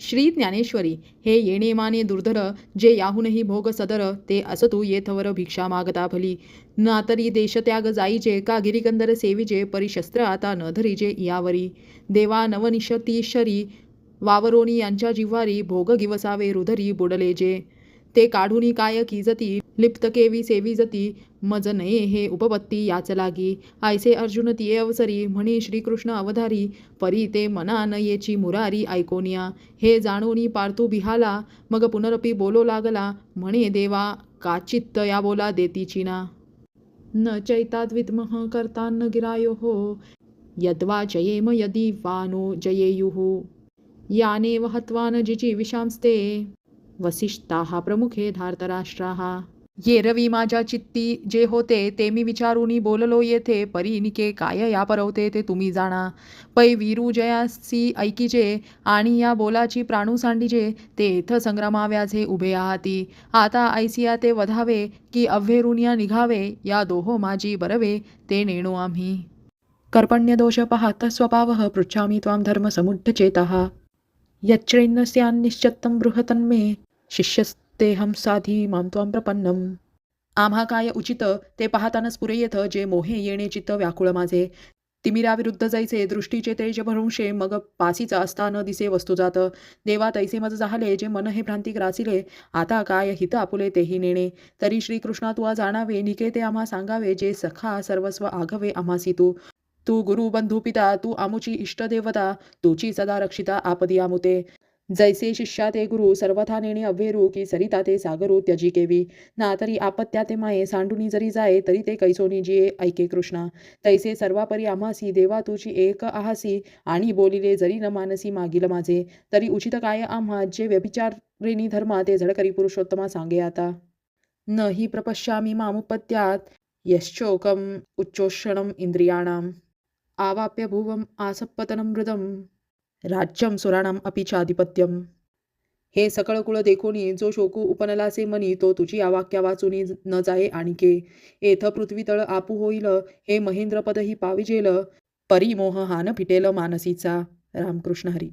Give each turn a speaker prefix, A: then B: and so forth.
A: श्री ज्ञानेश्वरी, हे येणे माने दुर्धर, जे याहूनही भोग सदर, ते असतू येथवर भिक्षा मागता भली. ना तरी देशत्याग जाईचे, का गिरिकंदर सेविजे, परिशस्त्र आता न धरीजे यावरी. देवा नवनिशतीश्वरी, वावरोनी यांच्या जिव्हारी, भोग गिवसावे रुधरी बुडले जे. ते काढूनी काय कीजती, लिप्त केवी सेविजती, मज नये हे उपपत्ती याच लागी. आयसे अर्जुन तिये अवसरी, म्हणे श्रीकृष्ण अवधारी, परी ते मना नयेची मुरारी ऐकोनिया. हे जाणोनी पार्थू बिहाला, मग पुनरपी बोलो लागला, म्हणे देवा काचित्त या बोला देतीची ना. न चैताद्विद्मः कर्तान्न गिरायोः, यद्वा जयेम यदि वा नो जयेयुः. यानेव हत्वा न जिजीविषांस्ते, वसिष्ठाः प्रमुखे धार्तराष्ट्राः. ये रवी माझ्या चित्ती जे होते, ते मी विचारूनी बोललो येथे, परी निके काय या परवते ते तुम्ही जाणा. पै वीरू जयासी ऐकीजे, आणि या बोलाची प्राणू सांडीजे, ते इथ संग्रामाव्याझे उभे आहाती. आता ऐसिया ते वधावे, की अव्हेरुनिया निघावे, या दोहो माझी बरवे, ते नेणो आम्ही. कर्पण्यदोष पाहात स्वभावः, पृच्छामि त्वां धर्मसमुड्ढचेतः. यच्चैन्नस्यान्निश्चत्तं बृहतन्मे, शिष्यस्तेहं साधी मां त्वां प्रपन्नम. आम्हा काय उचित ते पाहतानच पुरे येथ, जे मोहे येणे चित्त व्याकुळ माझे. तिमिराविरुद्ध जैसे दृष्टीचे तेज भरुंशे, मग पासीचा असता न दिसे वस्तू जात. देवा तैसे मज जाहले, जे मन हे भ्रांती ग्रासिले, आता काय हित आपुले तेही नेणे. तरी श्रीकृष्णा तुवा जाणावे, निके ते आम्हा सांगावे, जे सखा सर्वस्व आघवे आम्हासी तू. तू गुरु बंधू पिता, तू आमुची इष्टदेवता, तुची सदा रक्षिता आपदी आमुते. जैसे शिष्या ते गुरु, सर्वथा नेणे अव्हेरू, की सरिता ते सागरू त्यजी केवी. ना तरी आपत्या ते माये, सांडूनी जरी जाये, तरी ते कैसोनी जिये ऐके कृष्णा. तैसे सर्वापरी आम्हासी, देवा तुची एक आहासी, आणि बोलिले जरी न मानसी मागील माझे. तरी उचित काय आम्हा, जे व्यभिचारिणी धर्मा, ते झडकरी पुरुषोत्तमा सांगे आता. न हि प्रपश्यामि मामुपत्यात, यश्चोकम उच्चोषणम इंद्रियाणाम. आवाप्य भुवम आसपतनं मृदम, राज्यम सुराणाम अपि चाधिपत्यम. हे सकळ कुळ देखोनी, जो शोकू उपनलासे मनी, तो तुझी आवाक्या वाचुनी न जाये आणिके. एथ पृथ्वीतळ आपू होईल, हे महेंद्रपदही पाविजेल, परिमोह हान फिटेल मानसीचा. रामकृष्ण हरी.